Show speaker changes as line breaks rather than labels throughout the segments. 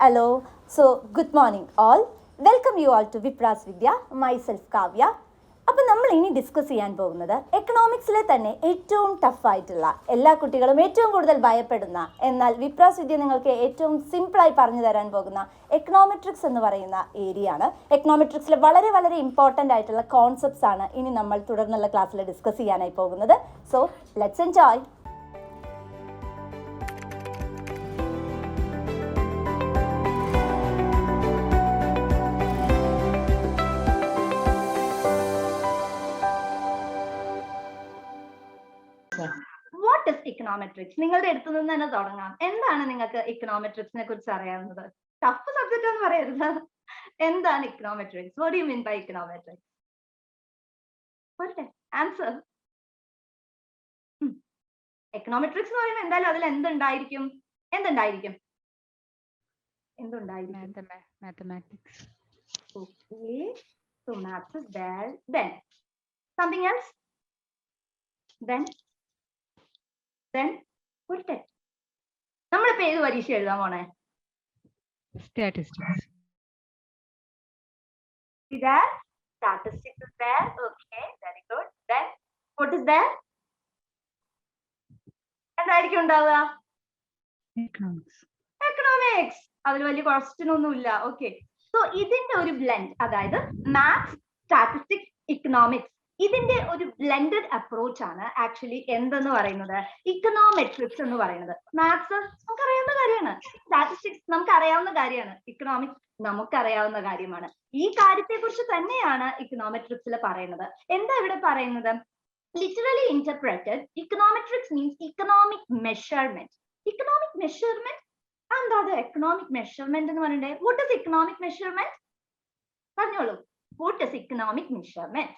hello. So, good morning all. Welcome you all to Vipras Vidya, myself Kavya. അപ്പോൾ നമ്മൾ ഇനി discuss ചെയ്യാൻ പോകുന്നത് എക്കണോമിക്സിലെ തന്നെ ഏറ്റവും ടഫായിട്ടുള്ള എല്ലാ കുട്ടികളും ഏറ്റവും കൂടുതൽ ഭയപ്പെടുന്ന എന്നാൽ വിപ്രാസ് വിദ്യ നിങ്ങൾക്ക് ഏറ്റവും സിമ്പിളായി പറഞ്ഞു തരാൻ പോകുന്ന എക്കണോമെട്രിക്സ് എന്ന് പറയുന്ന ഏരിയ ആണ്. എക്കണോമെട്രിക്സിലെ വളരെ വളരെ ഇമ്പോർട്ടൻ്റ് ആയിട്ടുള്ള കോൺസെപ്റ്റ്സ് ആണ് ഇനി നമ്മൾ തുടർന്നുള്ള ക്ലാസ്സിൽ ഡിസ്കസ് ചെയ്യാനായി പോകുന്നത്. So let's enjoy. What is econometrics? നിങ്ങളുടെ അടുത്ത് നിന്ന് തന്നെ തുടങ്ങാം. എന്താണ് നിങ്ങൾക്ക് ഇക്കണോമെട്രിക്സിനെ കുറിച്ച് അറിയാവുന്നത്? ടഫ് സബ്ജക്റ്റ് എന്ന് പറയരുത്. എന്താണ് econometrics? What do you mean by econometrics? Answer. Econometrics എന്ന് പറയുമ്പോൾ എന്തായാലും അതിൽ എന്തുണ്ടായിരിക്കും? എന്തുണ്ടായിരിക്കും?
Mathematics.
Okay. So maths is there. Then something else? Then put it. നമ്മളിപ്പോ ഏത് പരീക്ഷ എഴുതാൻ പോണേ?
Statistics.
There, statistics is there. Okay, very good. Then what is there? എന്തായിരിക്കും ഉണ്ടാവുക? Economics. അതിൽ വലിയ ക്വസ്റ്റ്യൻ ഒന്നുമില്ല. ഓക്കെ, സോ ഇതിന്റെ ഒരു ബ്ലെൻഡ്, അതായത് മാത്സ്, സ്റ്റാറ്റിസ്റ്റിക്സ്, ഇക്കണോമിക്സ്, ഇതിന്റെ ഒരു ബ്ലെൻഡഡ് അപ്രോച്ച് ആണ് ആക്ച്വലി എന്തെന്ന് പറയുന്നത് ഇക്കണോമെട്രിക്സ് എന്ന് പറയുന്നത്. മാത്സ് നമുക്കറിയാവുന്ന കാര്യമാണ്, സ്റ്റാറ്റിസ്റ്റിക്സ് നമുക്കറിയാവുന്ന കാര്യമാണ്, ഇക്കണോമിക്സ് നമുക്കറിയാവുന്ന കാര്യമാണ്. ഈ കാര്യത്തെ കുറിച്ച് തന്നെയാണ് ഇക്കണോമെട്രിക്സിൽ പറയുന്നത്. എന്താ ഇവിടെ പറയുന്നത്? Literally interpreted, econometrics means economic measurement. Economic measurement എന്താ? എക്കണോമിക് മെഷർമെന്റ് എന്ന് പറയണ്ടേ? What is economic measurement? പറഞ്ഞോളൂ. What is economic measurement?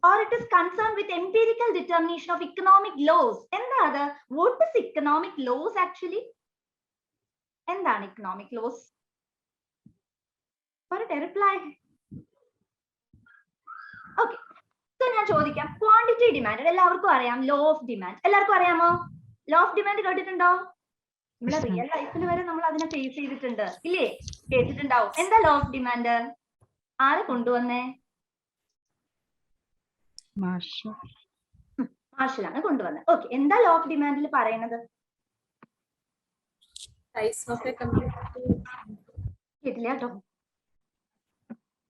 Or it is concerned with empirical determination of economic laws. എന്താ അത്? What is economic laws actually? എന്താണ് economic laws? പറയട്ടെ, reply. Okay, so ഞാൻ ചോദിക്കാം, ക്വാണ്ടിറ്റി ഡിമാൻഡ് എല്ലാവർക്കും അറിയാം. ലോ ഓഫ് ഡിമാൻഡ് എല്ലാവർക്കും അറിയാമോ? ലോ ഓഫ് ഡിമാൻഡ് കേട്ടിട്ടുണ്ടോ? നമ്മളെ റിയൽ ലൈഫിൽ വരെ നമ്മൾ അതിനെ ഫേസ് ചെയ്തിട്ടുണ്ട്, ഇല്ലേ? കേട്ടിട്ടുണ്ടാവും. എന്താ ലോ ഓഫ് ഡിമാൻഡ്? ആരെ കൊണ്ടുവന്നേ? മാർഷലാണ് കൊണ്ടുവന്നത്. ഓക്കെ, എന്താ ലോ ഓഫ് ഡിമാൻഡിൽ പറയുന്നത്? കേട്ടില്ല കേട്ടോ.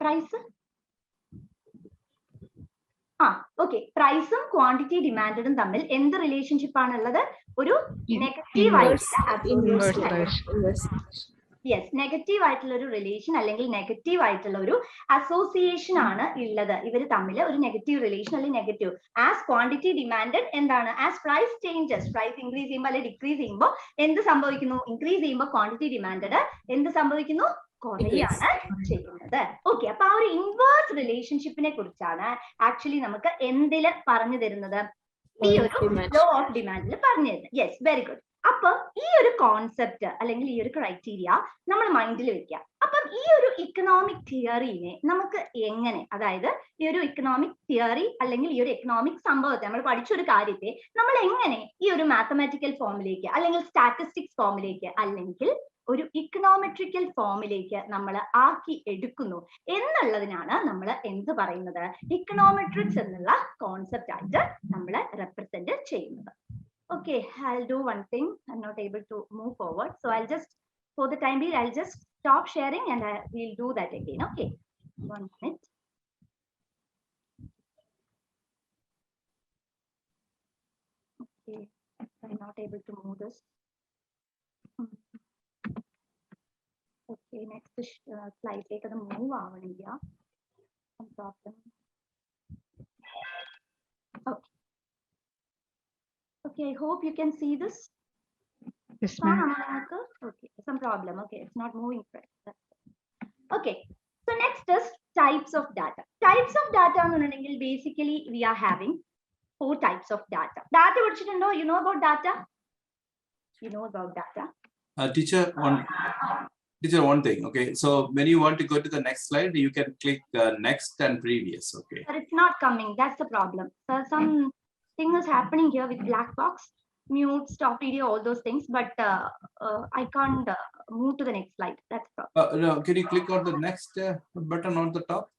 പ്രൈസ്. ഓക്കെ, പ്രൈസും ക്വാണ്ടിറ്റി ഡിമാൻഡും തമ്മിൽ എന്ത് റിലേഷൻഷിപ്പ് ആണുള്ളത്? ഒരു നെഗറ്റീവ് നെഗറ്റീവ് ആയിട്ടുള്ള ഒരു റിലേഷൻ അല്ലെങ്കിൽ നെഗറ്റീവ് ആയിട്ടുള്ള ഒരു അസോസിയേഷൻ ആണ് ഉള്ളത്. ഇവർ തമ്മിൽ ഒരു നെഗറ്റീവ് റിലേഷൻ അല്ലെങ്കിൽ നെഗറ്റീവ്. ആസ് ക്വാണ്ടിറ്റി ഡിമാൻഡഡ് എന്താണ്? As price changes, price increase ചെയ്യുമ്പോൾ അല്ലെങ്കിൽ ഡിക്രീസ് ചെയ്യുമ്പോൾ എന്ത് സംഭവിക്കുന്നു? ഇൻക്രീസ് ചെയ്യുമ്പോൾ ക്വാണ്ടിറ്റി ഡിമാൻഡഡ് എന്ത് സംഭവിക്കുന്നു? കുറയാണ് ചെയ്യുന്നത്. ഓക്കെ, അപ്പൊ ആ ഒരു ഇൻവേഴ്സ് റിലേഷൻഷിപ്പിനെ കുറിച്ചാണ് ആക്ച്വലി നമുക്ക് എന്തില് പറഞ്ഞു തരുന്നത്? ഈ ഒരു ലോ ഓഫ് ഡിമാൻഡിൽ പറഞ്ഞു തരുന്നത്. Yes, very good. അപ്പൊ ഈ ഒരു കോൺസെപ്റ്റ് അല്ലെങ്കിൽ ഈ ഒരു ക്രൈറ്റീരിയ നമ്മൾ മൈൻഡിൽ വെക്കുക. അപ്പം ഈ ഒരു ഇക്കണോമിക് തിയറിനെ നമുക്ക് എങ്ങനെ, അതായത് ഈ ഒരു ഇക്കണോമിക് തിയറി അല്ലെങ്കിൽ ഈ ഒരു എക്കണോമിക് സംഭവത്തെ നമ്മൾ പഠിച്ചൊരു കാര്യത്തെ നമ്മൾ എങ്ങനെ ഈ ഒരു മാത്തമാറ്റിക്കൽ ഫോമിലേക്ക് അല്ലെങ്കിൽ സ്റ്റാറ്റിസ്റ്റിക്സ് ഫോമിലേക്ക് അല്ലെങ്കിൽ ഒരു ഇക്കണോമെട്രിക്കൽ ഫോമിലേക്ക് നമ്മൾ ആക്കി എടുക്കുന്നു എന്നുള്ളതിനാണ് നമ്മൾ എന്ത് പറയുന്നത്? ഇക്കണോമെട്രിക്സ് എന്നുള്ള കോൺസെപ്റ്റ് ആയിട്ട് നമ്മൾ റെപ്രസെന്റ് ചെയ്യുന്നത്. Okay, I'll do one thing. I'm not able to move forward, so I'll just, for the time being, I'll just stop sharing and we'll do that again. Okay, 1 minute. Okay, I'm not able to move this. Okay, next slide take the move avaniya. Some problem. Okay. Okay, I hope you can see this.
Yes, ma'am.
Okay, some problem. Okay, it's not moving. Okay, so next is types of data. Types of data basically we are having 4 types of data. Data, what should you know? You know about data? You know about data?
Teacher, one thing. Okay, so when you want to go to the next slide, you can click next and previous. Okay.
But it's not coming. That's the problem. So some thing is happening here with black box. mute, stop video, all those things, but I can't move to the next slide. That's all.
No, can you click on the next button on the top?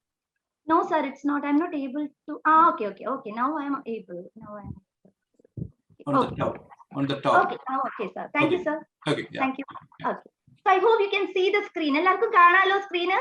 No, sir, it's not. I'm not able to. Okay. Now I'm able.
On the top. On the top.
Okay, sir. Thank you, sir.
Okay. Yeah.
Thank you. Okay. So I hope you can see the screen. Ellarkum കാണാലോ screen?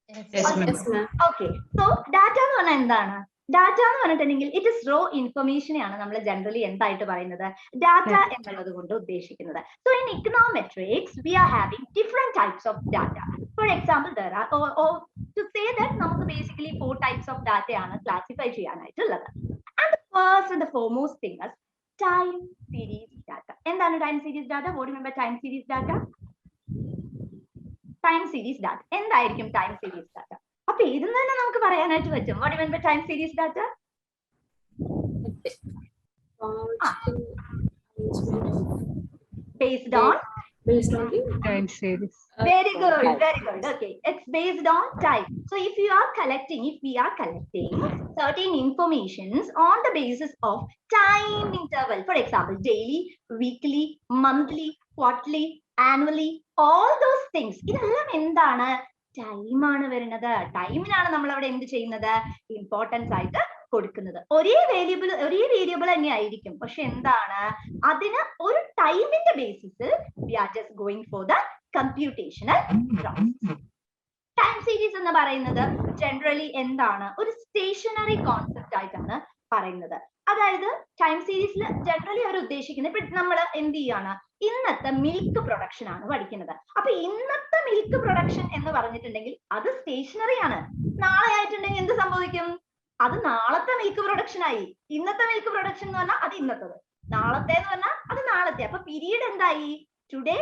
Yes, ma'am.
Okay. So data എന്ന് പറഞ്ഞാൽ എന്താണ്? Data എന്ന് പറഞ്ഞിട്ടുണ്ടെങ്കിൽ it is raw information ആണ് നമ്മൾ generally എന്തായിട്ട് പറയുന്നത്? Data എന്നുള്ളത് കൊണ്ട് ഉദ്ദേശിക്കുന്നത്. So in econometrics we are having different types of data. For example, there are or to say that നമുക്ക് basically 4 types of data ആണ് classify ചെയ്യാനായിട്ടുള്ളത്. And the first and the foremost thing is time series data. എന്താണ് time series data? What do you mean by time series data? Time series data. എന്തായിരിക്കും time series data? അപ്പൊ ഇതിൽ തന്നെ നമുക്ക് പറയാനായിട്ട് പറ്റും. What do you mean by time series data? Based on
Time series.
very good. Okay, it's based on time. So if we are collecting certain informations on the basis of time interval, for example, daily, weekly, monthly, quarterly, annually, all those things, ഇതെല്ലാം എന്താണ്? Time ആണ് വരുന്നത്. ടൈമിനാണ് നമ്മൾ അവിടെ എന്ത് ചെയ്യുന്നത്? Importance ആയിട്ട് കൊടുക്കുന്നത്. ഒരേ വേരിയബിൾ തന്നെ ആയിരിക്കും, പക്ഷെ എന്താണ് അതിന് ഒരു ടൈമിന്റെ ബേസിസിൽ we are just going for the computational process. Time series എന്ന് പറയുന്നത് ജനറലി എന്താണ്? ഒരു സ്റ്റേഷനറി കോൺസെപ്റ്റ് ആയിട്ടാണ് പറയുന്നത്. അതായത് ടൈം സീരീസിൽ ജനറലി അവർ ഉദ്ദേശിക്കുന്നത്, ഇപ്പൊ നമ്മൾ എന്ത് ചെയ്യാണ്, ഇന്നത്തെ മിൽക്ക് പ്രൊഡക്ഷൻ ആണ് പഠിക്കുന്നത്. അപ്പൊ ഇന്നത്തെ മിൽക്ക് പ്രൊഡക്ഷൻ എന്ന് പറഞ്ഞിട്ടുണ്ടെങ്കിൽ അത് സ്റ്റേഷനറി ആണ്. നാളെ ആയിട്ടുണ്ടെങ്കിൽ എന്ത് സംഭവിക്കും? അത് നാളത്തെ മിൽക്ക് പ്രൊഡക്ഷൻ ആയി. ഇന്നത്തെ മിൽക്ക് പ്രൊഡക്ഷൻ എന്ന് പറഞ്ഞാൽ അത് ഇന്നത്തത്, നാളത്തെ എന്ന് പറഞ്ഞാൽ അത് നാളത്തെ. അപ്പൊ പീരീഡ് എന്തായി? Today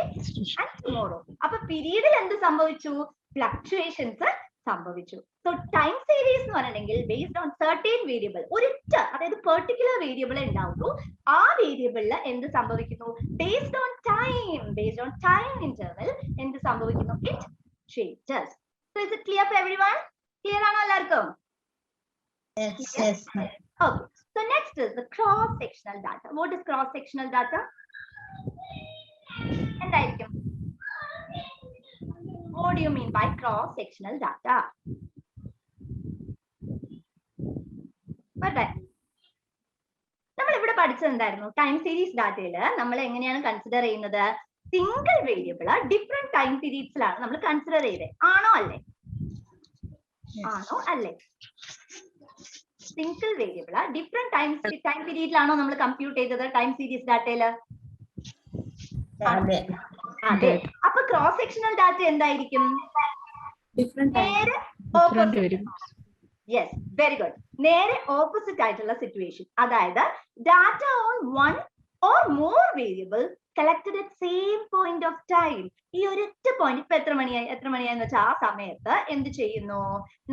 and tomorrow. അപ്പൊ പീരീഡിൽ എന്ത് സംഭവിച്ചു? ഫ്ലക്ച്വേഷൻസ് സംഭവിച്ചു. സോ ടൈം സീരീസ് എന്ന് പറഞ്ഞിട്ടുണ്ടെങ്കിൽ ബേസ്ഡ് ഓൺ സർട്ടേൺ വേരിയബിൾ, ഒരിറ്റ അതായത് പെർട്ടിക്കുലർ വേരിയബിൾ ഉണ്ടാവുള്ളൂ. ആ വേരിയബിളിൽ എന്ത് സംഭവിക്കുന്നു? ബേസ്ഡ് ഓൺ ടൈം ഇന്റർവൽ എന്ത് സംഭവിക്കുന്നു? It changes. So is it clear for everyone? Clear ആണോ എല്ലാവർക്കും?
Yes.
Okay. So next is the cross-sectional data. What is cross-sectional data? എന്തായിരിക്കും? What do you mean by cross-sectional data? നമ്മൾ ഇവിടെ പഠിച്ചത് എന്തായിരുന്നു? Time series ഡാറ്റയില് നമ്മൾ എങ്ങനെയാണ് കൺസിഡർ ചെയ്യുന്നത്? സിംഗിൾ വേരിയബിൾ ഡിഫറെന്റ് ടൈം പീരീഡ്സിലാണ് നമ്മൾ കൺസിഡർ ചെയ്തത്. ആണോ അല്ലേ? സിംഗിൾ വേരിയബിൾ ഡിഫറെന്റ് ടൈം പീരീഡിലാണോ നമ്മൾ കമ്പ്യൂട്ട് ചെയ്തത് ടൈം സീരീസ് ഡാറ്റയില്? അതെ. അപ്പൊ ക്രോസ് സെക്ഷണൽ ഡാറ്റ എന്തായിരിക്കും? നേരെ യെസ്, വെരി ഗുഡ്. നേരെ ഓപ്പോസിറ്റ് ആയിട്ടുള്ള സിറ്റുവേഷൻ. അതായത് data on one or more variable collected at same point of time. ഈ ഒരൊറ്റ പോയിന്റ്, ഇപ്പൊ എത്ര മണിയായെന്ന് വെച്ചാൽ ആ സമയത്ത് എന്ത് ചെയ്യുന്നു?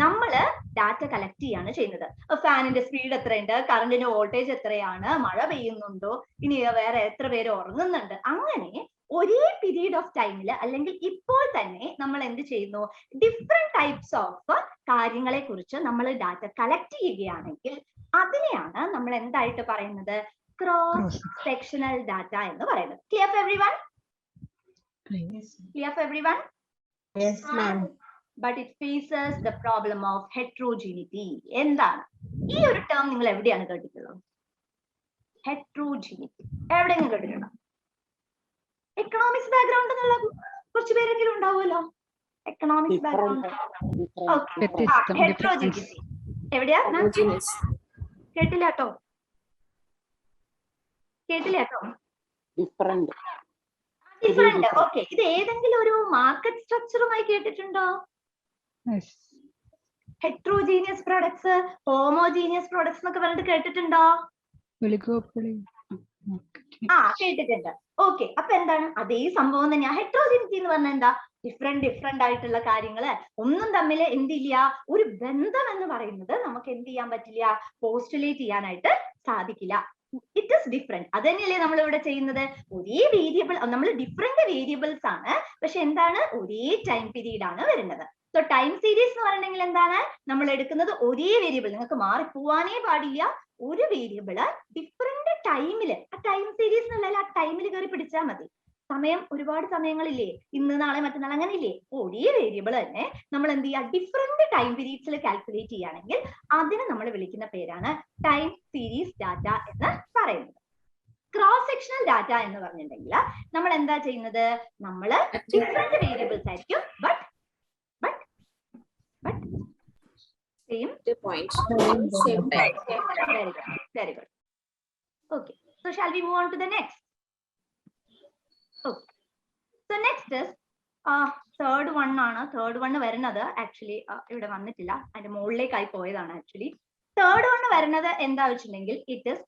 നമ്മള് ഡാറ്റ കളക്ട് ചെയ്യാണ് ചെയ്യുന്നത്. ഫാനിന്റെ സ്പീഡ് എത്രയുണ്ട്, കറണ്ടിന്റെ വോൾട്ടേജ് എത്രയാണ്, മഴ പെയ്യുന്നുണ്ടോ, ഇനി വേറെ എത്ര പേര് ഉറങ്ങുന്നുണ്ട്, അങ്ങനെ ഒരേ പീരീഡ് ഓഫ് ടൈമിൽ അല്ലെങ്കിൽ ഇപ്പോൾ തന്നെ നമ്മൾ എന്ത് ചെയ്യുന്നു? ഡിഫറെന്റ് ടൈപ്സ് ഓഫ് കാര്യങ്ങളെ കുറിച്ച് നമ്മൾ ഡാറ്റ കളക്ട് ചെയ്യുകയാണെങ്കിൽ അതിനെയാണ് നമ്മൾ എന്തായിട്ട് പറയുന്നത്? ക്രോസ് സെക്ഷണൽ ഡാറ്റ എന്ന് പറയുന്നത്. Clear for everyone? Clear for everyone?
Yes, ma'am.
But it faces the problem of heterogeneity. എന്താണ് ഈ ഒരു ടേം? നിങ്ങൾ എവിടെയാണ് കേട്ടിട്ടുള്ളത്? ഹെട്രോജീനിറ്റി എവിടെയെങ്കിലും കേട്ടിട്ടുണ്ടോ? എക്കണോമിക്സ് ബാക്ക്ഗ്രൗണ്ട് എന്നുള്ള കുറച്ച് പേരെങ്കിലും ഉണ്ടാവുമല്ലോ. Economics background. ഹെട്രോജീനിറ്റി എവിടെയാ? കേട്ടില്ല കേട്ടോ. ഡിഫറെന്റ്. ഓക്കെ. ഇത് ഏതെങ്കിലും ഒരു മാർക്കറ്റ് സ്ട്രക്ചറുമായി കേട്ടിട്ടുണ്ടോ? ഹെട്രോജീനിയസ് പ്രൊഡക്ട്സ്, ഹോമോജീനിയസ് പ്രൊഡക്ട്സ് എന്നൊക്കെ പറഞ്ഞിട്ട് കേട്ടിട്ടുണ്ടോ? കേട്ടിട്ടുണ്ട്. ഓക്കെ. അപ്പൊ എന്താണ്? അതേ സംഭവം തന്നെയാ. ഹെട്രോജീനിറ്റി എന്ന് പറഞ്ഞാൽ എന്താ? ഡിഫറെന്റ് ആയിട്ടുള്ള കാര്യങ്ങള് ഒന്നും തമ്മിൽ എന്തില്ല, ഒരു ബന്ധം എന്ന് പറയുന്നത് നമുക്ക് എന്ത് ചെയ്യാൻ പറ്റില്ല, പോസ്റ്റുലേറ്റ് ചെയ്യാനായിട്ട് സാധിക്കില്ല. It is different. അത് തന്നെയല്ലേ നമ്മൾ ഇവിടെ ചെയ്യുന്നത്. ഒരേ വേരിയബിൾ, നമ്മൾ ഡിഫറെന്റ് വേരിയബിൾസ് ആണ്, പക്ഷെ എന്താണ്, ഒരേ ടൈം പീരീഡ് ആണ് വരുന്നത്. സോ ടൈം സീരീസ് എന്ന് പറഞ്ഞിട്ടുണ്ടെങ്കിൽ എന്താണ്, നമ്മൾ എടുക്കുന്നത് ഒരേ വേരിയബിൾ, നിങ്ങൾക്ക് മാറിപ്പോവാനേ പാടില്ല. ഒരു വേരിയബിള് ഡിഫറെന്റ് ടൈമില്, ആ ടൈം സീരീസ് എന്നുള്ള ആ ടൈമിൽ കയറി പിടിച്ചാൽ മതി. സമയം, ഒരുപാട് സമയങ്ങളില്ലേ, ഇന്ന് നാളെ മറ്റന്നാൾ അങ്ങനെ ഇല്ലേ, ഒരേ വേരിയബിൾ തന്നെ നമ്മൾ എന്ത് ചെയ്യുക, ഡിഫറെന്റ് ടൈം പീരീഡ്സിൽ കാൽക്കുലേറ്റ് ചെയ്യുകയാണെങ്കിൽ അതിനെ നമ്മൾ വിളിക്കുന്ന പേരാണ് ടൈം സീരീസ് ഡാറ്റ എന്ന് പറയുന്നത്. ക്രോസ് സെക്ഷണൽ ഡാറ്റ എന്ന് പറഞ്ഞിട്ടുണ്ടെങ്കിൽ നമ്മൾ എന്താ ചെയ്യുന്നത്, നമ്മൾ ഡിഫറെന്റ് വേരിയബിൾസ് ആയിരിക്കും, but same
points.
same time. Very good. Okay, so shall we move on to the next? Okay, so next is third one ആണ്. third one വരുന്നത് ആക്ച്വലി ഇവിടെ വന്നിട്ടില്ല, അതിന്റെ മുകളിലേക്കായി പോയതാണ് ആക്ച്വലി. third one വരുന്നത് എന്താ വെച്ചിട്ടുണ്ടെങ്കിൽ it is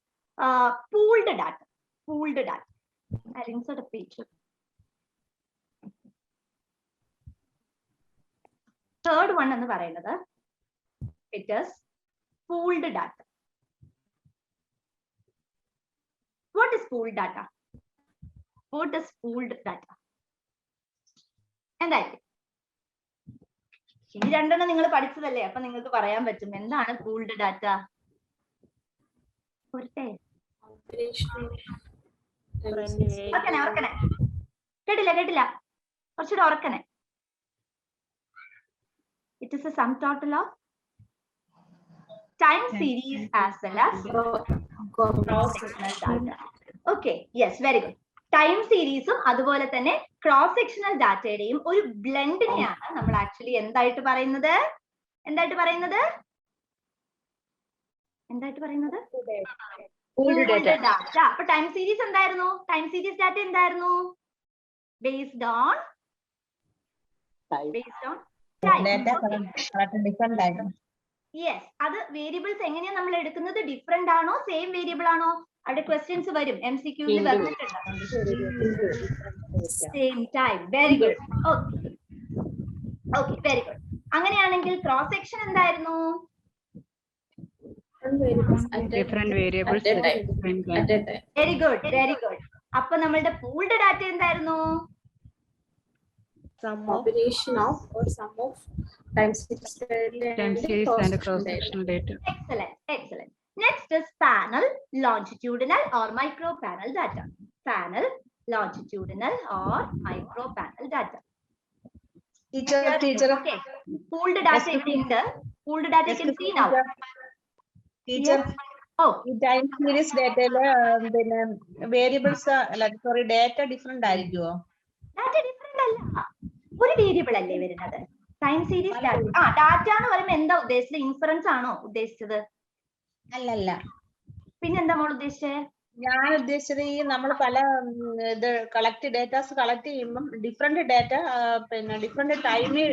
pooled data. Pooled data, I'll insert a picture. third one എന്ന് പറയുന്നത് it is pooled data. What is pooled data? What is pooled data? എന്തായിരിക്കും? ഈ രണ്ടെണ്ണം നിങ്ങൾ പഠിച്ചതല്ലേ, അപ്പൊ നിങ്ങൾക്ക് പറയാൻ പറ്റും എന്താണ് പൂൾഡ് ഡാറ്റ. ഓർക്കണേ, കേട്ടില്ല, കുറച്ചുകൂടെ ഓർക്കണേ. It is a sum total of time series as well as cross-sectional data. Okay, yes, very good. Time സീരീസും അതുപോലെ തന്നെ ക്രോസ് സെക്ഷണൽ ഡാറ്റയുടെയും ഒരു ബ്ലെൻഡിനെയാണ് നമ്മൾ ആക്ച്വലി എന്തായിട്ട് പറയുന്നത്? ഡാറ്റ. അപ്പൊ ടൈം സീരീസ് എന്തായിരുന്നു? ടൈം സീരീസ് ഡാറ്റ എന്തായിരുന്നു? Based on
different.
യെസ്, അത് വേരിയബിൾസ് എങ്ങനെയാ നമ്മൾ എടുക്കുന്നത്? ഡിഫറെന്റ് ആണോ, സെയിം വേരിയബിൾ ആണോ? അവിടെ ക്വസ്റ്റ്യൻസ് വരും, MCQs വന്നിട്ടുണ്ട്. Same time. Very good. Okay, very good. അങ്ങനെയാണെങ്കിൽ ക്രോസ് സെക്ഷൻ എന്തായിരുന്നു?
different variables at a time.
Very good. അപ്പൊ നമ്മളുടെ പൂൾഡ് ഡാറ്റ എന്തായിരുന്നു?
Combination of or sum of time series
and cross-sectional data.
Excellent. Next is panel, longitudinal or micro panel data. Panel, longitudinal or micro panel data.
Teacher.
Okay. Pooled data ഉണ്ട്. Pooled data you can see now.
Teacher.
Oh.
ഈ time series ഡാറ്റയില് പിന്നെ variables data different ആയിരിക്കുമോ?
Data different അല്ല, ഒരു variable അല്ലേ വരുന്നത്. Time series data. Data എന്ന് പറയുമ്പോൾ എന്താ ഉദ്ദേശിച്ചത്? ഇൻഫറൻസ് ആണോ ഉദ്ദേശിച്ചത്?
അല്ലല്ല,
പിന്നെന്താ മോൾ ഉദ്ദേശിച്ചത്?
ഞാൻ ഉദ്ദേശിച്ചത് ഈ നമ്മൾ പല ഇത് ഡേറ്റാസ് കളക്ട് ചെയ്യുമ്പോൾ ഡിഫറെന്റ് ഡാറ്റ പിന്നെ ഡിഫറെന്റ് ടൈമിൽ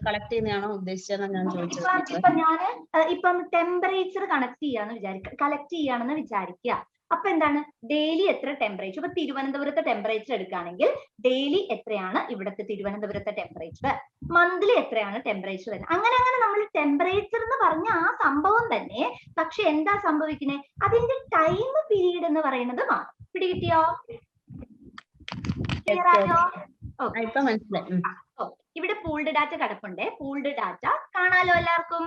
കളക്ട് ചെയ്യുന്നതാണോ ഉദ്ദേശിച്ചതെന്ന് ഞാൻ ചോദിച്ചത്.
ഇപ്പം ടെമ്പറേച്ചർ കളക്ട് ചെയ്യാണെന്ന് വിചാരിക്കുക. അപ്പൊ എന്താണ്, ഡെയിലി എത്ര ടെമ്പറേച്ചർ? ഇപ്പൊ തിരുവനന്തപുരത്തെ ടെമ്പറേച്ചർ എടുക്കുകയാണെങ്കിൽ ഡെയിലി എത്രയാണ് ഇവിടുത്തെ തിരുവനന്തപുരത്തെ ടെമ്പറേച്ചർ, മന്ത്ലി എത്രയാണ് ടെമ്പറേച്ചർ വരുന്നത്, അങ്ങനെ നമ്മൾ ടെമ്പറേച്ചർ എന്ന് പറഞ്ഞ ആ സംഭവം തന്നെ. പക്ഷെ എന്താ സംഭവിക്കുന്നത്? അതിന്റെ ടൈം പീരീഡ് എന്ന് പറയുന്നത് മാറും. പിടികിട്ടിയോ? ക്ലിയർ ആയോ?
ഇപ്പൊ മനസ്സിലായി.
ഇവിടെ പൂൾഡ് ഡാറ്റ കിടപ്പുണ്ട്. പൂൾഡ് ഡാറ്റ കാണാലോ, എല്ലാവർക്കും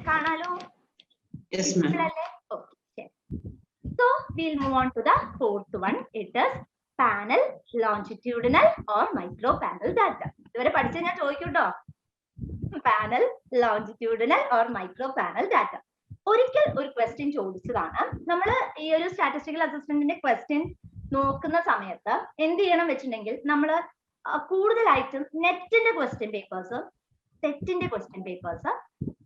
കാണാലോ?
Yes, ma'am.
Okay. So we'll move on to the fourth one. It is panel, longitudinal or micro panel data. ഇതുവരെ പഠിച്ച ഞാൻ ചോദിക്കൂട്ടോ. Panel, longitudinal or micro panel data. ഒരിക്കൽ ഒരു ക്വസ്റ്റ്യൻ ചോദിച്ചതാണ്. നമ്മൾ ഈ ഒരു സ്റ്റാറ്റിസ്റ്റിക്കൽ അസസ്മെന്റിന്റെ ക്വസ്റ്റ്യൻ നോക്കുന്ന സമയത്ത് എന്ത് ചെയ്യണം വെച്ചിട്ടുണ്ടെങ്കിൽ നമ്മൾ കൂടുതലായിട്ടും നെറ്റിന്റെ ക്വസ്റ്റ്യൻ പേപ്പേഴ്സ്, സെറ്റിന്റെ ക്വസ്റ്റ്യൻ പേപ്പേഴ്സ്,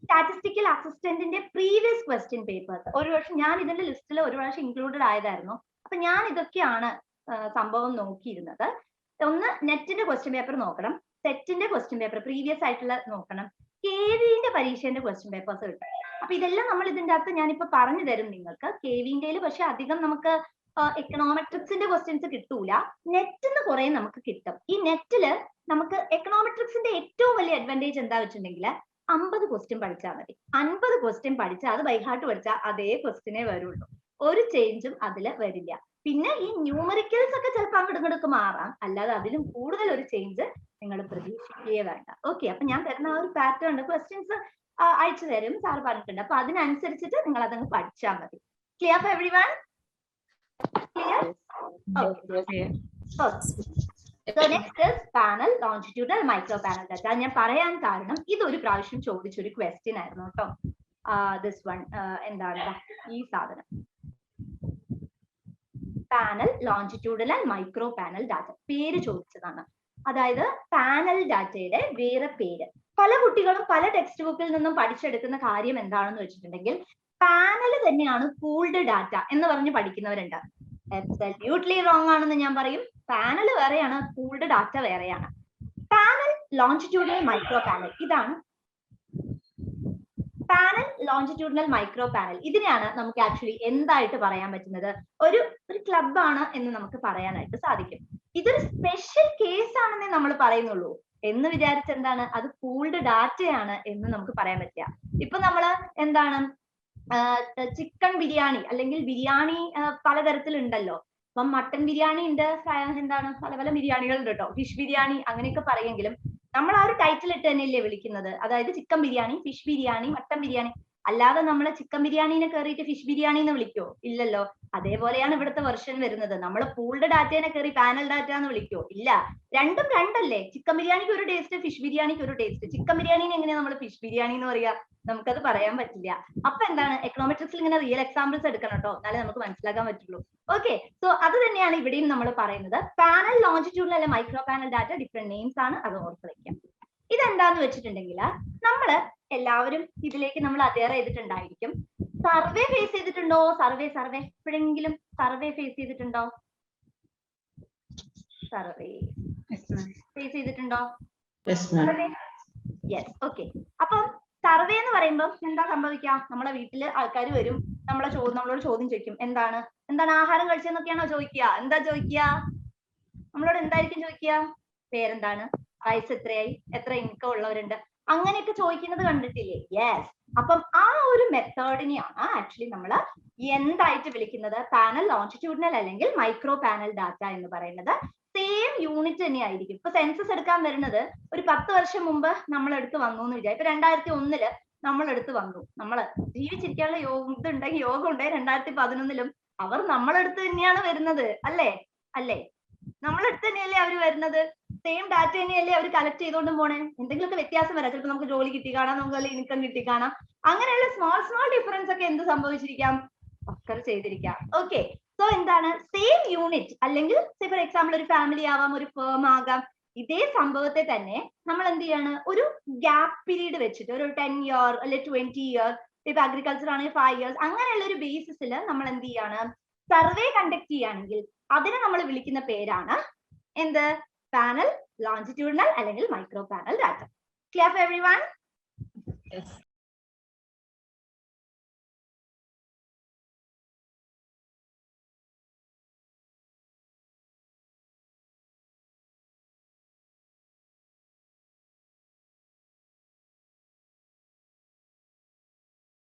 സ്റ്റാറ്റിസ്റ്റിക്കൽ അസിസ്റ്റന്റിന്റെ പ്രീവിയസ് ക്വസ്റ്റ്യൻ പേപ്പേഴ്സ്, ഒരു വർഷം ഞാൻ ഇതിന്റെ ലിസ്റ്റിൽ ഒരു പ്രാവശ്യം ഇൻക്ലൂഡഡ് ആയതായിരുന്നു. അപ്പൊ ഞാൻ ഇതൊക്കെയാണ് സംഭവം നോക്കിയിരുന്നത്. ഒന്ന് നെറ്റിന്റെ ക്വസ്റ്റ്യൻ പേപ്പർ നോക്കണം, സെറ്റിന്റെ ക്വസ്റ്റ്യൻ പേപ്പർ പ്രീവിയസ് ആയിട്ടുള്ള നോക്കണം, KVന്റെ പരീക്ഷേന്റെ ക്വസ്റ്റ്യൻ പേപ്പേഴ്സ് കിട്ടും. അപ്പൊ ഇതെല്ലാം നമ്മൾ ഇതിന്റെ അകത്ത് ഞാനിപ്പോ പറഞ്ഞു തരും നിങ്ങൾക്ക്. KVന്റെയിൽ പക്ഷെ അധികം നമുക്ക് എക്കണോമെട്രിക്സിന്റെ ക്വസ്റ്റ്യൻസ് കിട്ടൂല, നെറ്റിന്ന് കുറെ നമുക്ക് കിട്ടും. ഈ നെറ്റില് നമുക്ക് എക്കണോമെട്രിക്സിന്റെ ഏറ്റവും വലിയ അഡ്വാൻറ്റേജ് എന്താ വെച്ചിട്ടുണ്ടെങ്കിൽ 50 ക്വസ്റ്റ്യൻ പഠിച്ചാൽ മതി. 50 ക്വസ്റ്റ്യൻ പഠിച്ചാൽ അത് ബൈഹാർട്ട് പഠിച്ചാൽ അതേ ക്വസ്റ്റ്യനേ വരുള്ളൂ, ഒരു ചേഞ്ചും അതിൽ വരില്ല. പിന്നെ ഈ ന്യൂമറിക്കൽസ് ഒക്കെ ചിലപ്പോൾ അങ്ങോട്ട് മാറാം, അല്ലാതെ അതിലും കൂടുതൽ ഒരു ചേഞ്ച് നിങ്ങൾ പ്രതീക്ഷിക്കുകയേ വേണ്ട. ഓക്കെ, അപ്പൊ ഞാൻ തരുന്ന ആ ഒരു പാറ്റേൺ ക്വസ്റ്റ്യൻസ് അയച്ചു തരും സാർ പറഞ്ഞിട്ടുണ്ട്. അപ്പൊ അതിനനുസരിച്ചിട്ട് നിങ്ങൾ അതങ്ങ് പഠിച്ചാൽ മതി. Clear for everyone? Clear? Okay. So next is panel, longitudinal, micro panel data. ഞാൻ പറയാൻ കാരണം ഇതൊരു പ്രാവശ്യം ചോദിച്ചൊരു ക്വസ്റ്റ്യൻ ആയിരുന്നു കേട്ടോ. ദിസ് വൺ എന്താണ് ഈ സാധനം, panel, longitudinal, micro panel data പേര് ചോദിച്ചതാണ്. അതായത് പാനൽ ഡാറ്റയുടെ വേറെ പേര്. പല കുട്ടികളും പല ടെക്സ്റ്റ് ബുക്കിൽ നിന്നും പഠിച്ചെടുക്കുന്ന കാര്യം എന്താണെന്ന് വെച്ചിട്ടുണ്ടെങ്കിൽ പാനൽ തന്നെയാണ് പൂൾഡ് ഡാറ്റ എന്ന് പറഞ്ഞ് പഠിക്കുന്നവരുണ്ട്. അബ്സല്യൂട്ട്ലി റോങ് ആണെന്ന് ഞാൻ പറയും. പാനൽ വേറെയാണ്, പൂൾഡ് ഡാറ്റ വേറെയാണ്. പാനൽ, ലോഞ്ചിറ്റ്യൂഡിനൽ, മൈക്രോ പാനൽ, ഇതാണ് പാനൽ, ലോഞ്ചിറ്റ്യൂഡിനൽ, മൈക്രോ പാനൽ. ഇതിനെയാണ് നമുക്ക് ആക്ച്വലി എന്തായിട്ട് പറയാൻ പറ്റുന്നത്? ഒരു ക്ലബാണ് എന്ന് നമുക്ക് പറയാനായിട്ട് സാധിക്കും. ഇതൊരു സ്പെഷ്യൽ കേസ് ആണെന്നേ നമ്മൾ പറയുന്നുള്ളൂ. എന്ന് വിചാരിച്ച് എന്താണ് അത് പൂൾഡ് ഡാറ്റയാണ് എന്ന് നമുക്ക് പറയാൻ പറ്റില്ല. ഇപ്പൊ നമ്മള് എന്താണ് ചിക്കൻ ബിരിയാണി അല്ലെങ്കിൽ ബിരിയാണി പലതരത്തിലുണ്ടല്ലോ. അപ്പം മട്ടൻ ബിരിയാണി ഉണ്ട്, എന്താണ് പല പല ബിരിയാണികൾ ഉണ്ട് കേട്ടോ, ഫിഷ് ബിരിയാണി അങ്ങനെയൊക്കെ പറയെങ്കിലും നമ്മൾ ആ ഒരു ടൈറ്റിൽ ഇട്ട് തന്നെയല്ലേ വിളിക്കുന്നത്. അതായത് chicken biryani, fish biryani, mutton biryani. അല്ലാതെ നമ്മൾ ചിക്കൻ ബിരിയാണിനെ കയറിയിട്ട് ഫിഷ് ബിരിയാണി എന്ന് വിളിക്കോ? ഇല്ലല്ലോ. അതേപോലെയാണ് ഇവിടുത്തെ വെർഷൻ വരുന്നത്. നമ്മൾ പൂൾഡ് ഡാറ്റേനെ കയറി പാനൽ ഡാറ്റ എന്ന് വിളിക്കോ? ഇല്ല. രണ്ടും രണ്ടല്ലേ. ചിക്കൻ ബിരിയാണിക്ക് ഒരു ടേസ്റ്റ്, ഫിഷ് ബിരിയാണിക്ക് ഒരു ടേസ്റ്റ്. ചിക്കൻ ബിരിയാണിനെ എങ്ങനെയാ നമ്മൾ ഫിഷ് ബിരിയാണി എന്ന് പറയാ? നമുക്കത് പറയാൻ പറ്റില്ല. അപ്പൊ എന്താണ് എക്കണോമെട്രിക്സിൽ ഇങ്ങനെ റിയൽ എക്സാമ്പിൾസ് എടുക്കണം കേട്ടോ, എന്നാലേ നമുക്ക് മനസ്സിലാക്കാൻ പറ്റുള്ളൂ. ഓക്കെ, സോ അത് തന്നെയാണ് ഇവിടെയും നമ്മൾ പറയുന്നത്. പാനൽ, ലോഞ്ചിറ്റ്യൂഡിനൽ അല്ലെ micro panel data different names ആണ്, അത് ഓർത്ത് വയ്ക്കാം. ഇതെന്താന്ന് വെച്ചിട്ടുണ്ടെങ്കിൽ നമ്മള് എല്ലാവരും ഇതിലേക്ക് നമ്മൾ അറ്റയർ ചെയ്തിട്ടുണ്ടായിരിക്കും. സർവേ ഫേസ് ചെയ്തിട്ടുണ്ടോ? സർവേ എപ്പോഴെങ്കിലും സർവേ ഫേസ് ചെയ്തിട്ടുണ്ടോ? സർവേ ഫേസ് ചെയ്തിട്ടുണ്ടോ? യെസ്. ഓക്കെ. അപ്പം സർവേ എന്ന് പറയുമ്പോൾ എന്താ സംഭവിക്കുക? നമ്മളെ വീട്ടില് ആൾക്കാർ വരും, നമ്മളോട് ചോദ്യം ചോദിക്കും. എന്താണ് ആഹാരം കഴിച്ചെന്നൊക്കെയാണോ ചോദിക്കുക? എന്താ ചോദിക്കുക? നമ്മളോട് എന്തായിരിക്കും ചോദിക്കുക? പേരെന്താണ്, വയസ്സ് എത്രയായി, എത്ര ഇൻകം ഉള്ളവരുണ്ട്, അങ്ങനെയൊക്കെ ചോദിക്കുന്നത് കണ്ടിട്ടില്ലേ? യെസ്. അപ്പം ആ ഒരു മെത്തേഡിനെയാണ് ആക്ച്വലി നമ്മൾ എന്തായിട്ട് വിളിക്കുന്നത്? പാനൽ, ലോഞ്ചിറ്റ്യൂഡിനൽ അല്ലെങ്കിൽ മൈക്രോ പാനൽ ഡാറ്റ എന്ന് പറയുന്നത്. സെയിം യൂണിറ്റ് തന്നെ ആയിരിക്കും. ഇപ്പൊ സെൻസസ് എടുക്കാൻ വരുന്നത് ഒരു 10 വർഷം മുമ്പ് നമ്മളെടുത്ത് വന്നു എന്ന് വിചാരിക്കും. ഇപ്പൊ 2001 നമ്മളെടുത്ത് വന്നു. നമ്മള് ജീവിച്ചിരിക്കാനുള്ള യോഗം ഉണ്ടായി 2011 അവർ നമ്മളെടുത്ത് തന്നെയാണ് വരുന്നത്. അല്ലേ? നമ്മളെടുത്ത് തന്നെയല്ലേ അവർ വരുന്നത്. സെയിം ഡാറ്റ തന്നെയല്ലേ അവർ കളക്ട് ചെയ്തുകൊണ്ട് പോണേ. എന്തെങ്കിലുമൊക്കെ വ്യത്യാസം വരാം. ചിലപ്പോൾ നമുക്ക് ജോലി കിട്ടി കാണാം, നമുക്ക് ഇൻകം കിട്ടി കാണാം. അങ്ങനെയുള്ള സ്മോൾ ഡിഫറൻസ് ഒക്കെ എന്ത് സംഭവിച്ചിരിക്കാം? ഒക്കെ ചെയ്തിരിക്കാം. ഓക്കെ. സോ എന്താണ് സെയിം യൂണിറ്റ് അല്ലെങ്കിൽ ഫോർ എക്സാമ്പിൾ ഒരു ഫാമിലി ആവാം, ഒരു ഫേം ആകാം. ഇതേ സംഭവത്തെ തന്നെ നമ്മൾ എന്ത് ചെയ്യാണ്? ഒരു ഗ്യാപ് പീരീഡ് വെച്ചിട്ട് ഒരു 10 ഇയർ അല്ലെങ്കിൽ 20 ഇയർ, ഇപ്പൊ അഗ്രികൾച്ചർ ആണെങ്കിൽ 5 ഇയേഴ്സ്, അങ്ങനെയുള്ള ഒരു ബേസിസിൽ നമ്മൾ എന്ത് ചെയ്യാണ്? സർവേ കണ്ടക്ട് ചെയ്യുകയാണെങ്കിൽ അതിനെ നമ്മൾ വിളിക്കുന്ന പേരാണ് എന്ത്? പാനൽ, ലോഞ്ചിറ്റ്യൂഡിനൽ അല്ലെങ്കിൽ micro panel data. Clear for everyone?